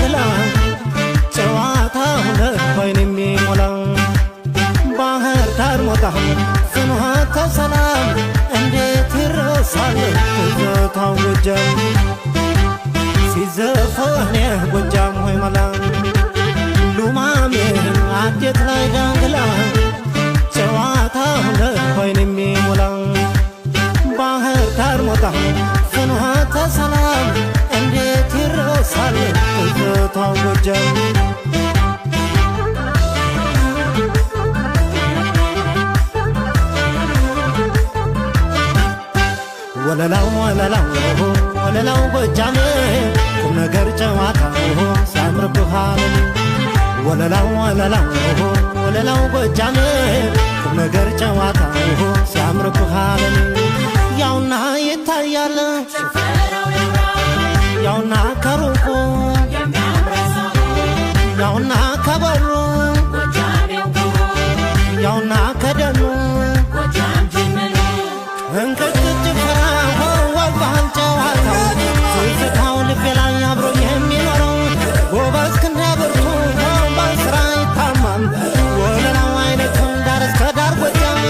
ዳንግላ ጨዋታው ለሆይን የሚሞላ ባህር ዳር ሞጣ ፍኖተ ሰላም እንዴት ይረሳል ትዝታው ጎጃም ሲዘፈን ጎጃም ሆይ መላ ሉማሜ አዴት ላይ ዳንግላ ጨዋታው ለሆይን የሚሞላ ባህር ዳር ሞጣ ፍኖተ ሰላም እንዴት ይረሳል ትዝታው ጎጃም ወለላው ወለላው ወለላው ጎጃሜ ቁም ነገር ጨዋታው ሲያምርብህ ዓለም ወለላው ወለላው ወለላው ጎጃሜ ቁም ነገር ጨዋታው ሲያምርብህ ዓለም ያውና ይታያል ያውና ከሩቁ ያውና ከበሩ ያውና ከደኑ እንቅጭጭ ፍራሆ ወግባህል ጨዋታው ትዝታው ልቤ ላይ አብሮ የሚኖረው ጎበዝ ክንደ ብርቱ በስራ ይታማል ወለላው አይነቱን ዳር እስከ ዳር ጎጃም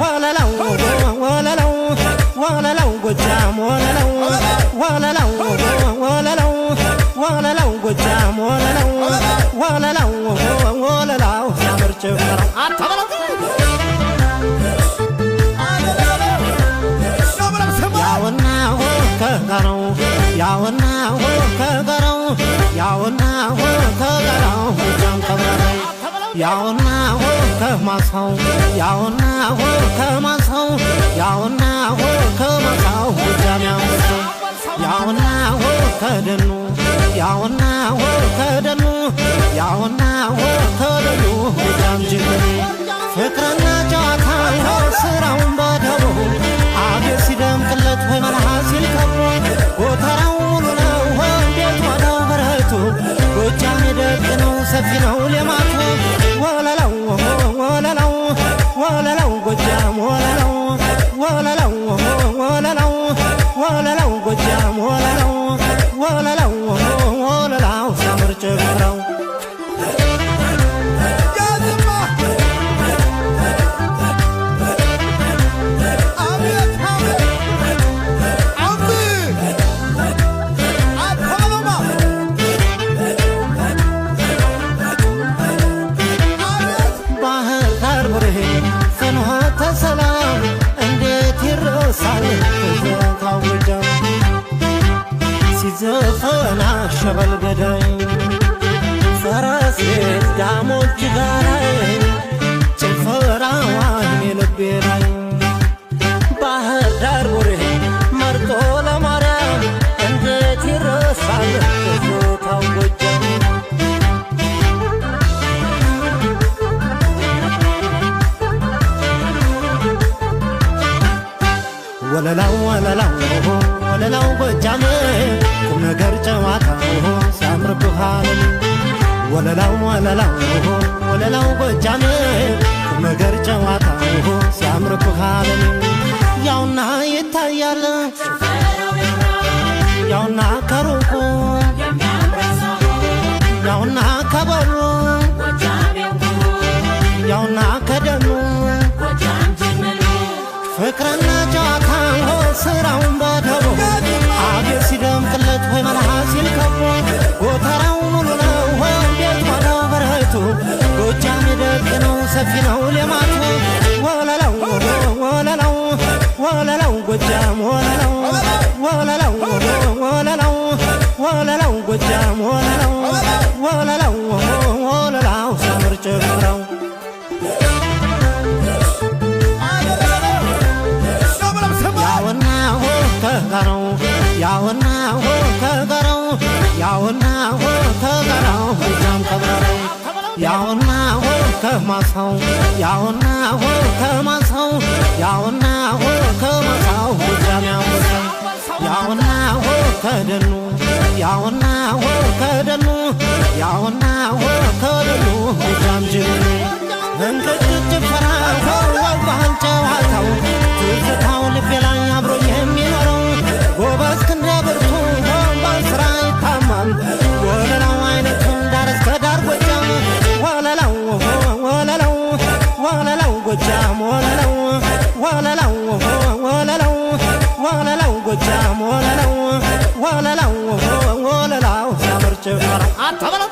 ወለላው ወለላው ወለላው ጎጃም ወለላው ወለላው ወለላው ወለላው ጎጃም ወለላው ወለላው ወለላው ሲያምር ጭፈራው አታበለው ያውና ከጋራው ያውና ከጋራው ያውና ከጋራው ጎጃም ከበረው ያውና ከማሳው ያውና ከማሳው ያውና ከማሳው ጎጃም ያመሰው ያውና ከደኑ ያውና ከደኑ ያውና ከደኑ ጎጃም ጅግኑ ፍቅርና ጨዋታ ስራውን በደቡ አገር ሲደምቅለት ሆይ መልሃ ሲል ከብሮ ጎተራው ሙሉ ነው ቤት ሆነው በረቱ ጎጃም የደግ ነው ሰፊ ነው ሌማቱ ወለላው ወለላው ወለላው ጎጃም ወለላው ወለላው ወለላው ወለላው ጎጃም ወለላው ወለላው ወለላው ሲያምር ጭፈራው ሰላም እንዴት ይረሳል ትዝታው ጎጃም ሲዘፈን ሸበል ገዳይ ፈረስ ዳሞች ጋራይ ጭፈራዋ ልቤ ላይ ባህር ዳር ቡሬ መርጦ ለማርያም እንዴት ይረሳል ትዝታው ጎጃም ወለላው ወለላው ወለላው ጎጃሜ ቁም ነገር ጨዋታው ሲያምርብህ ዓለም ወለላው ወለላው ወለላው ጎጃሜ ቁም ነገር ጨዋታው ሲያምርብህ ዓለም ያውና ይታያል ያውና ከሩቁ ያውና ከበሩ ያውና ከደኑ ፍቅርና ጨዋታ ስራውን በደቡ አገር ሲደምቅለት ሆይ መልሃ ሲል ከብሮ ጎተራው ሙሉ ነው ቤት ሆነው በረቱ ጎጃም የደግ ነው ሰፊ ነው ሌማቱ ወለላው ወለላው ወለላው ጎጃም ወለላው ወለላው ወለላው ወለላው ጎጃም ወለላው ወለላው ወለላው ሲያምር ጭፈራው ያውና ከጋራው ያውና ከጋራው ያውና ከጋራው ጎጃም ከበረው ያውና ከማሳው ያውና ከማሳው ያውና ከማሳው ጎጃም ያመሰው ያውና ከደኑ ያውና ከደኑ ያውና ከደኑ ጎጃም ጅግኑ እንቅጭጭ ፍራሆ ወግባህል ጨዋታው ትዝታው ልቤ ላይ አብሮ የሚኖረው ጎበዝ ክንደ ብርቱ በስራ ይታማል ወለላው አይነ ከጋራው አተበለው